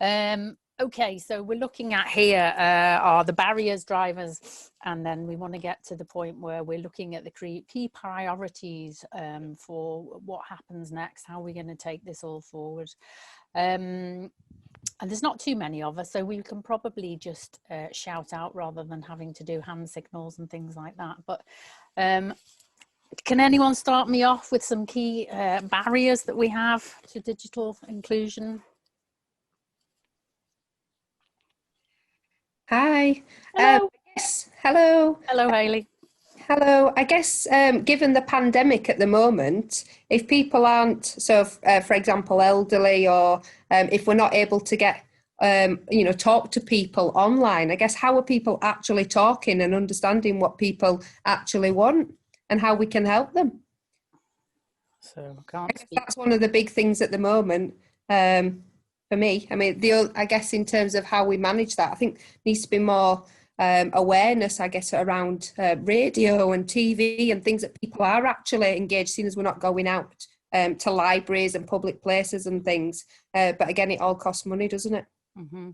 Okay, so we're looking at here are the barriers, drivers, and then we want to get to the point where we're looking at the key priorities for what happens next, how we're going to take this all forward. And there's not too many of us, so we can probably just shout out rather than having to do hand signals and things like that. But can anyone start me off with some key barriers that we have to digital inclusion? Hi. Hello. Yes. Hello. Hello, Hayley. Hello. I guess given the pandemic at the moment, if people aren't, so for example, elderly, or if we're not able to get, talk to people online, I guess how are people actually talking and understanding what people actually want and how we can help them? So I guess that's one of the big things at the moment. For me, I mean, I guess in terms of how we manage that, I think needs to be more awareness, I guess, around radio and TV and things that people are actually engaged in, as we're not going out to libraries and public places and things. But again, it all costs money, doesn't it? Mm-hmm.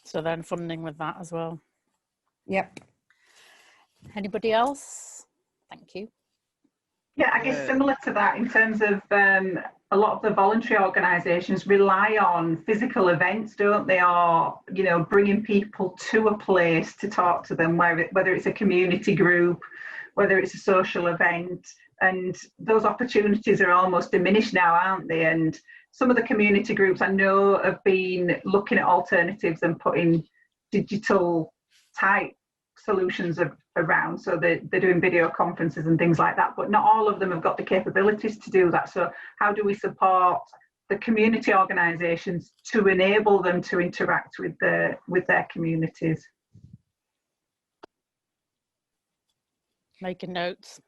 So then funding with that as well. Yep. Anybody else? Thank you. Yeah, I guess similar to that in terms of a lot of the voluntary organisations rely on physical events, don't they? Or, bringing people to a place to talk to them, whether it's a community group, whether it's a social event, and those opportunities are almost diminished now, aren't they? And some of the community groups I know have been looking at alternatives and putting digital type solutions around, so they're doing video conferences and things like that, but not all of them have got the capabilities to do that. So how do we support the community organisations to enable them to interact with their communities? Making notes.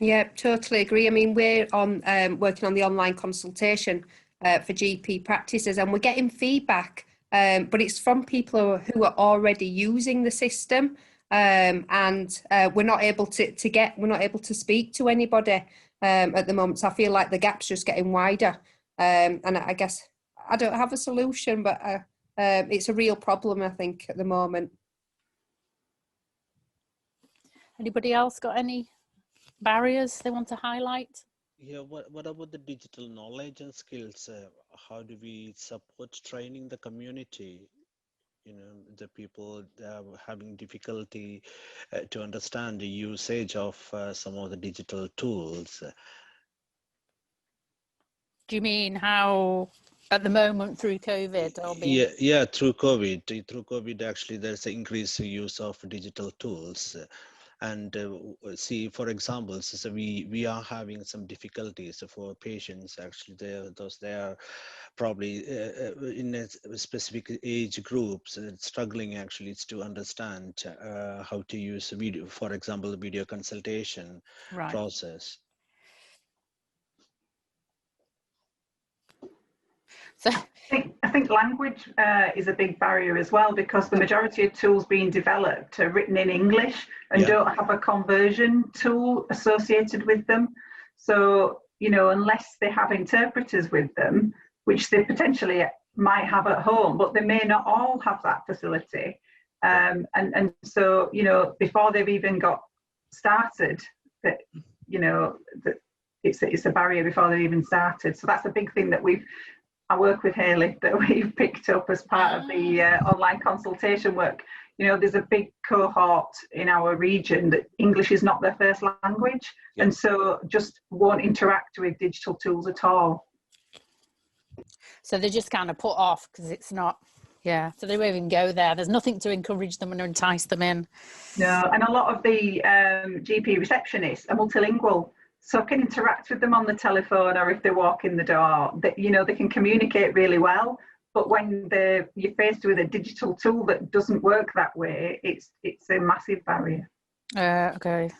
Yeah, totally agree. I mean, we're on working on the online consultation for GP practices, and we're getting feedback, but it's from people who are already using the system. And we're not able to speak to anybody at the moment. So I feel like the gap's just getting wider. And I guess I don't have a solution, but it's a real problem, I think, at the moment. Anybody else got any barriers they want to highlight? Yeah, what about the digital knowledge and skills? How do we support training the community? The people having difficulty to understand the usage of some of the digital tools. Do you mean how at the moment through COVID? Yeah, through COVID, actually, there's an increased use of digital tools. And see, for example, so we are having some difficulties for patients. Actually, they are probably in a specific age groups struggling actually to understand how to use video, for example, the video consultation process. So I think language is a big barrier as well, because the majority of tools being developed are written in English and don't have a conversion tool associated with them. So, unless they have interpreters with them, which they potentially might have at home, but they may not all have that facility. And so, before they've even got started, that, that it's a barrier before they've even started. So that's a big thing that I work with Hayley, that we've picked up as part of the online consultation work. There's a big cohort in our region that English is not their first language, and so just won't interact with digital tools at all. So they're just kind of put off because it's not, so they won't even go there. There's nothing to encourage them and entice them in. No, and a lot of the GP receptionists are multilingual, so can interact with them on the telephone, or if they walk in the door, that they can communicate really well. But when you're faced with a digital tool that doesn't work that way, it's a massive barrier. Okay.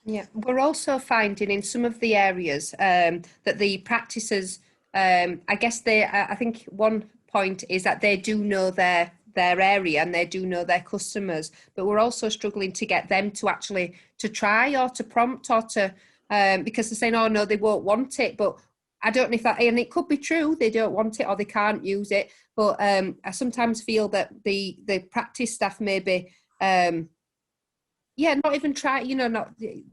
Yeah, we're also finding in some of the areas that the practices, I guess I think one point is that they do know their area and they do know their customers, but we're also struggling to get them to actually to try or to prompt or to because they're saying, oh no, they won't want it, but I don't know if that, and it could be true, they don't want it or they can't use it, but I sometimes feel that the practice staff maybe, not even try, not, I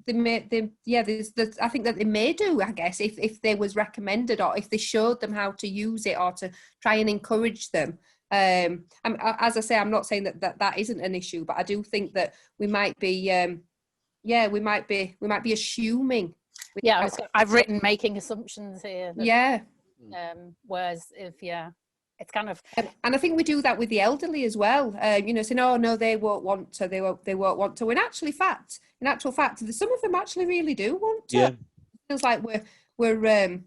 think that they may do, I guess, if they was recommended or if they showed them how to use it or to try and encourage them. As I say, I'm not saying that isn't an issue, but I do think that we might be, we might be assuming. Yeah, I've written making assumptions here. That, whereas it's kind of. And I think we do that with the elderly as well. Saying, "Oh no, they won't want to. They won't want to." In actual fact, some of them actually really do want to. Yeah. It feels like we're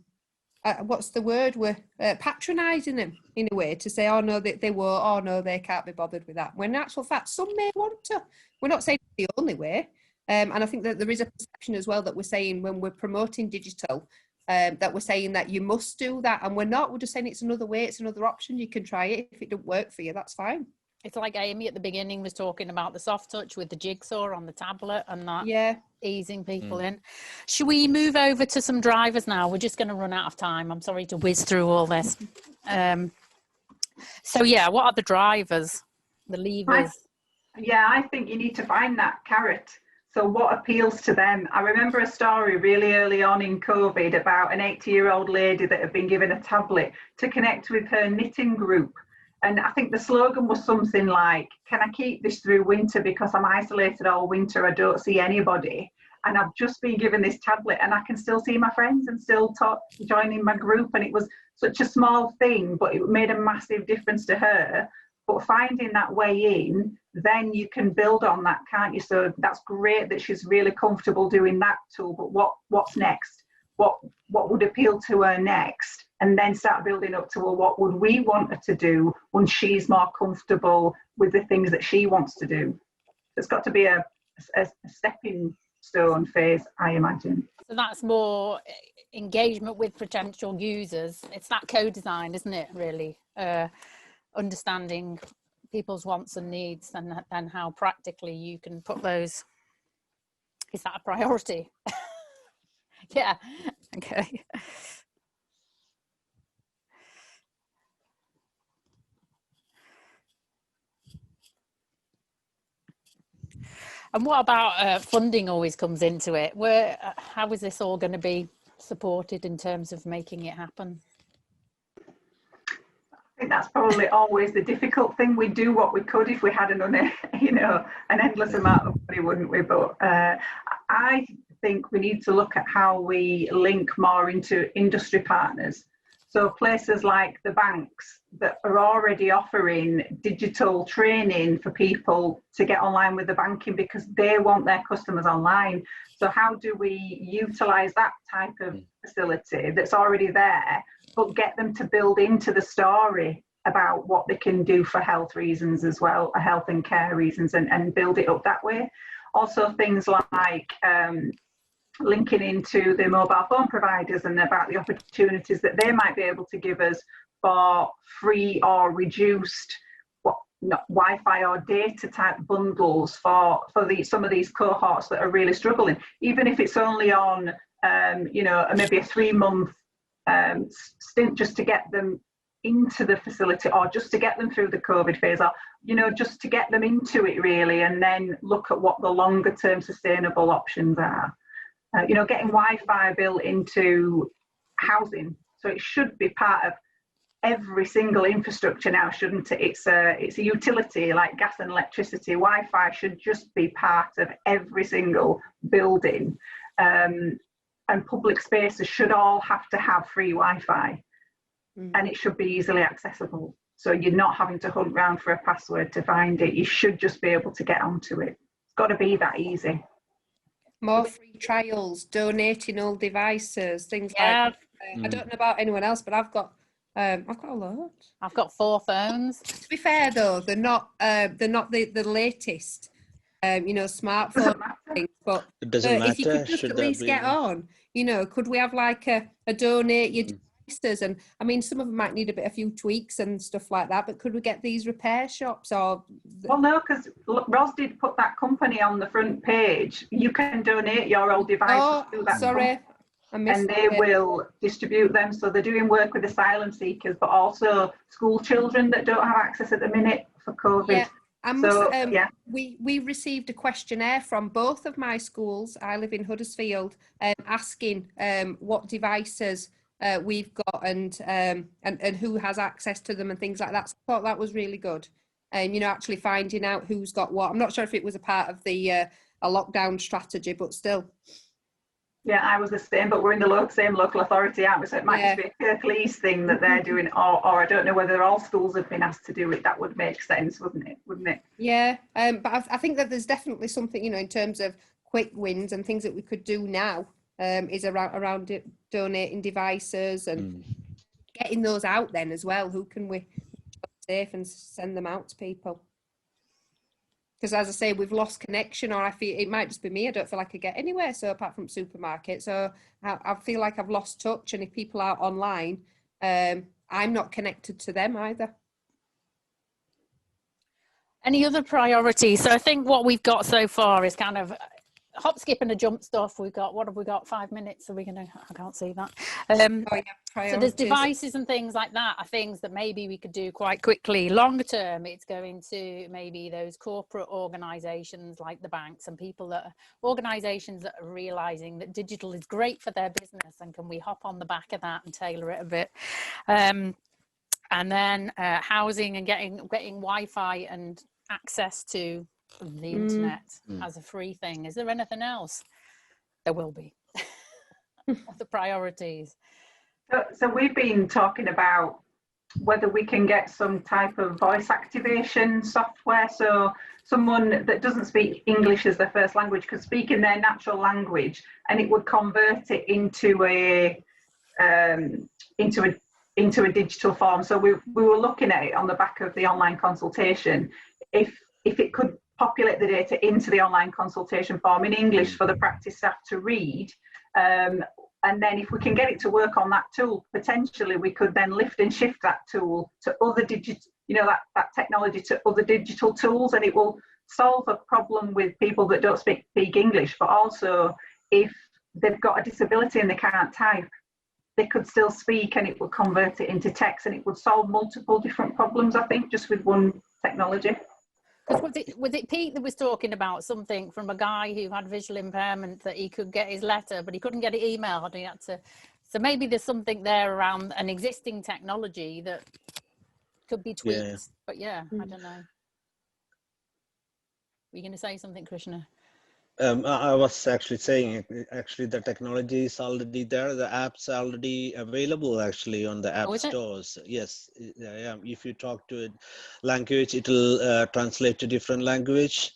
what's the word? We're patronising them in a way to say, "Oh no, they won't. Oh no, they can't be bothered with that." When in actual fact, some may want to. We're not saying it's the only way. And I think that there is a perception as well that we're saying when we're promoting digital, that we're saying that you must do that, and we're not. We're just saying it's another way, it's another option. You can try it. If it doesn't work for you, that's fine. It's like Amy at the beginning was talking about the soft touch with the jigsaw on the tablet and that easing people in. Should we move over to some drivers now? We're just going to run out of time. I'm sorry to whiz through all this. So what are the drivers, the levers? I think you need to find that carrot. So what appeals to them? I remember a story really early on in COVID about an 80-year-old lady that had been given a tablet to connect with her knitting group. And I think the slogan was something like, "Can I keep this through winter because I'm isolated all winter, I don't see anybody. And I've just been given this tablet and I can still see my friends and still joining my group." And it was such a small thing, but it made a massive difference to her. But finding that way in, then you can build on that, can't you? So that's great that she's really comfortable doing that tool, but what's next? What would appeal to her next? And then start building up to, well, what would we want her to do when she's more comfortable with the things that she wants to do? It's got to be a stepping stone phase, I imagine. So that's more engagement with potential users. It's that co-design, isn't it, really? Understanding people's wants and needs and how practically you can put those. Is that a priority? Yeah, okay. And what about funding always comes into it? How is this all going to be supported in terms of making it happen? I think that's probably always the difficult thing. We'd do what we could if we had an endless amount of money, wouldn't we? But I think we need to look at how we link more into industry partners. So places like the banks that are already offering digital training for people to get online with the banking because they want their customers online. So how do we utilise that type of facility that's already there, but get them to build into the story about what they can do for health reasons as well, health and care reasons, and build it up that way. Also things like linking into the mobile phone providers and about the opportunities that they might be able to give us for free or reduced Wi-Fi or data type bundles for some of these cohorts that are really struggling, even if it's only on maybe a 3-month stint just to get them into the facility, or just to get them through the COVID phase, or just to get them into it really, and then look at what the longer term sustainable options are. Getting Wi-Fi built into housing, so it should be part of every single infrastructure now, shouldn't it? It's a utility like gas and electricity. Wi-Fi should just be part of every single building, and public spaces should all have to have free Wi-Fi, and it should be easily accessible. So you're not having to hunt around for a password to find it. You should just be able to get onto it. It's got to be that easy. More free trials, donating old devices, things like that. I don't know about anyone else, but I've got a lot. I've got 4 phones. To be fair though, they're not the latest smartphone things, but it doesn't matter. If you could just at least get on, could we have like a donate your devices? And I mean, some of them might need a few tweaks and stuff like that, but could we get these repair shops or? Well, no, because Ros did put that company on the front page. You can donate your old devices to that. Sorry. and they will distribute them. So they're doing work with asylum seekers, but also school children that don't have access at the minute for COVID. Yeah. We received a questionnaire from both of my schools. I live in Huddersfield, asking what devices we've got and who has access to them and things like that. So I thought that was really good. You know, actually finding out who's got what. I'm not sure if it was a part of the a lockdown strategy, but still. Yeah, I was the same, but we're in the same local authority, aren't we? So it might just be a Kirklees thing that they're doing, or I don't know whether all schools have been asked to do it. That would make sense, wouldn't it? Yeah, but I think that there's definitely something, you know, in terms of quick wins and things that we could do now, is around donating devices and getting those out then as well. Who can we safe and send them out to people? Because as I say, we've lost connection, or I feel it might just be me. I don't feel like I get anywhere. So apart from supermarket, so I feel like I've lost touch. And if people are online, I'm not connected to them either. Any other priorities? So I think what we've got so far is kind of hop, skip and a jump stuff. We've got, what have we got? 5 minutes? Are we going to, I can't see that. So there's devices and things like that are things that maybe we could do quite quickly. Longer term, it's going to maybe those corporate organisations like the banks and people that organisations that are realising that digital is great for their business, and can we hop on the back of that and tailor it a bit. And then housing and getting Wi-Fi and access to the internet as a free thing. Is there anything else? There will be. What the priorities? So we've been talking about whether we can get some type of voice activation software, so someone that doesn't speak English as their first language could speak in their natural language, and it would convert it into a digital form. So we were looking at it on the back of the online consultation, if it could populate the data into the online consultation form in English for the practice staff to read. And then if we can get it to work on that tool, potentially we could then lift and shift that tool to other digital, you know, that technology to other digital tools, and it will solve a problem with people that don't speak English, but also if they've got a disability and they can't type, they could still speak, and it will convert it into text, and it would solve multiple different problems, I think, just with one technology. Because was it Pete that was talking about something from a guy who had visual impairment, that he could get his letter but he couldn't get it emailed, and he had to, so maybe there's something there around an existing technology that could be tweaked. But I don't know. Were you going to say something, Krishna? I was actually saying, the technology is already there. The apps are already available actually on the app stores. Yes, if you talk to a language, it will translate to different language.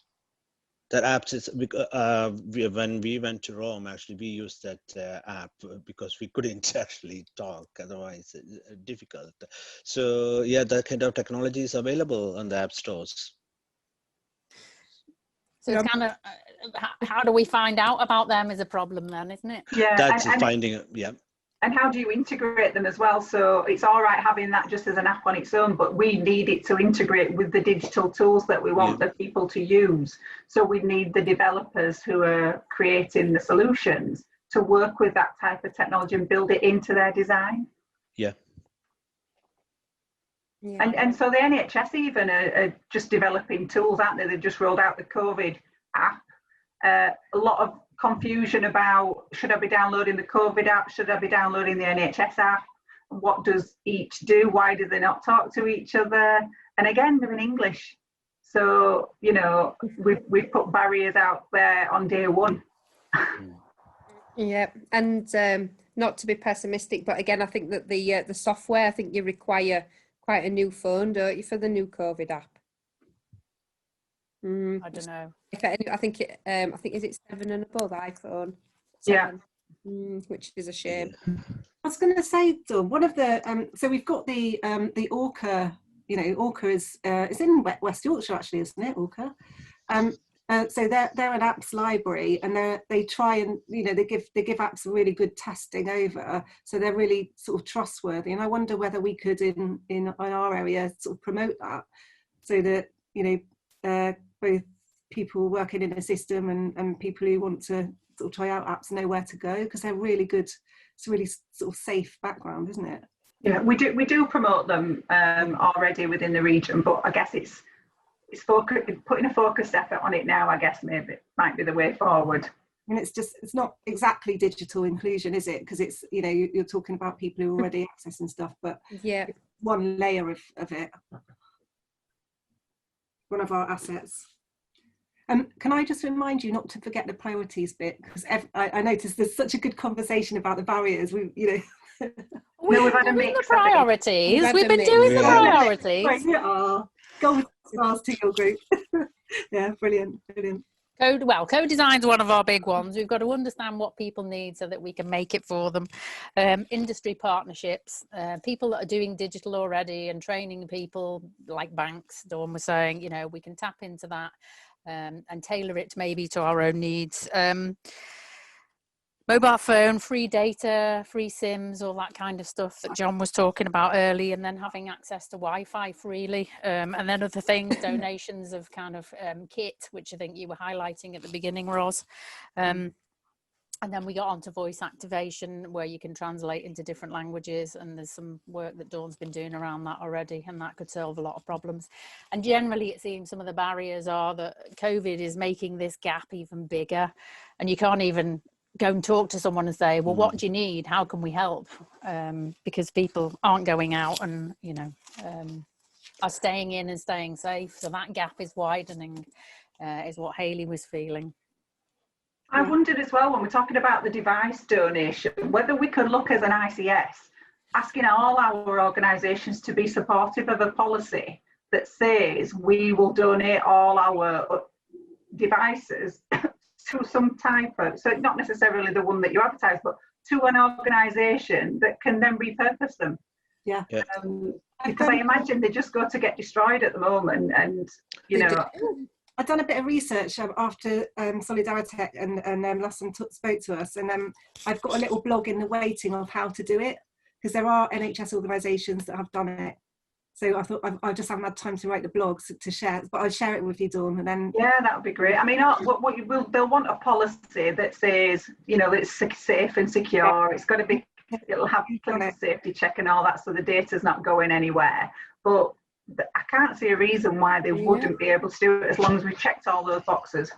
That apps is when we went to Rome, actually we used that app because we couldn't actually talk, otherwise difficult. So yeah, that kind of technology is available on the app stores. So it's kind of, how do we find out about them is a problem then, isn't it? Yeah, that's finding, And how do you integrate them as well? So it's all right having that just as an app on its own, but we need it to integrate with the digital tools that we want the people to use. So we need the developers who are creating the solutions to work with that type of technology and build it into their design. And so the NHS even are just developing tools, aren't they? They've just rolled out the COVID app. A lot of confusion about, should I be downloading the COVID app? Should I be downloading the NHS app? What does each do? Why do they not talk to each other? And again, they're in English. So, you know, we've put barriers out there on day one. Yeah, and not to be pessimistic, but again, I think that the software, I think you require quite a new phone, don't you, for the new COVID app? I don't know. I think is it 7 and above iPhone? 7, which is a shame. I was going to say, Dawn, one of the so we've got the Orca. You know, Orca is in West Yorkshire actually, isn't it? Orca. So they're an apps library, and they try and, you know, they give apps a really good testing over, so they're really sort of trustworthy. And I wonder whether we could in our area sort of promote that, so that, you know, both people working in a system and people who want to sort of try out apps know where to go, because they're really good. It's a really sort of safe background, isn't it? Yeah, we do promote them already within the region, but I guess it's putting a focused effort on it now. I guess maybe it might be the way forward. And it's not exactly digital inclusion, is it? Because it's, you know, you're talking about people who are already accessing stuff, but Yeah, it's one layer of it. One of our assets. Can I just remind you not to forget the priorities bit, because I noticed there's such a good conversation about the barriers. We've had a mix the priorities. We've been doing the priorities. Right, you are. Gold stars to your group. Yeah, brilliant. Co-design is one of our big ones. We've got to understand what people need so that we can make it for them. Industry partnerships, people that are doing digital already and training people like banks. Dawn was saying, you know, we can tap into that and tailor it maybe to our own needs. Mobile phone, free data, free SIMs, all that kind of stuff that John was talking about early, and then having access to Wi-Fi freely. And then other things, donations of kind of kit, which I think you were highlighting at the beginning, Ros. And then we got onto voice activation, where you can translate into different languages, and there's some work that Dawn's been doing around that already, and that could solve a lot of problems. And generally it seems some of the barriers are that COVID is making this gap even bigger, and you can't even go and talk to someone and say, well, what do you need? How can we help? Because people aren't going out and, you know, are staying in and staying safe. So that gap is widening, is what Hayley was feeling. I wondered as well, when we're talking about the device donation, whether we could look as an ICS, asking all our organisations to be supportive of a policy that says we will donate all our devices to some type of, so not necessarily the one that you advertise, but to an organisation that can then repurpose them. Yeah. Because I imagine they just go to get destroyed at the moment, and you know. I've done a bit of research after Solidaritech and Lasson spoke to us, and I've got a little blog in the waiting of how to do it, because there are NHS organisations that have done it. So I thought I just haven't had time to write the blogs to share, but I'll share it with you, Dawn, and then. Yeah, that would be great. I mean, what you will, they'll want a policy that says, you know, that it's safe and secure. It's got to be, it'll have a safety check and all that, so the data's not going anywhere. But I can't see a reason why they wouldn't be able to do it as long as we checked all those boxes.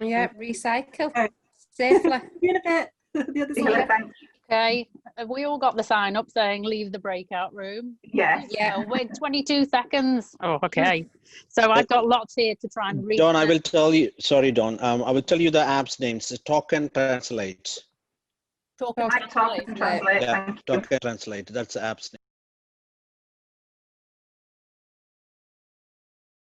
Yeah, recycle safely. In a bit. The other side. Thanks. Okay, have we all got the sign up saying leave the breakout room? Yes. Yeah, wait 22 seconds. Oh, okay. So I've got lots here to try and read. Dawn, I will tell you, sorry, Dawn, I will tell you the app's name. It's Talk and Translate. Talk and Translate. Yeah, Talk and Translate. That's the app's name.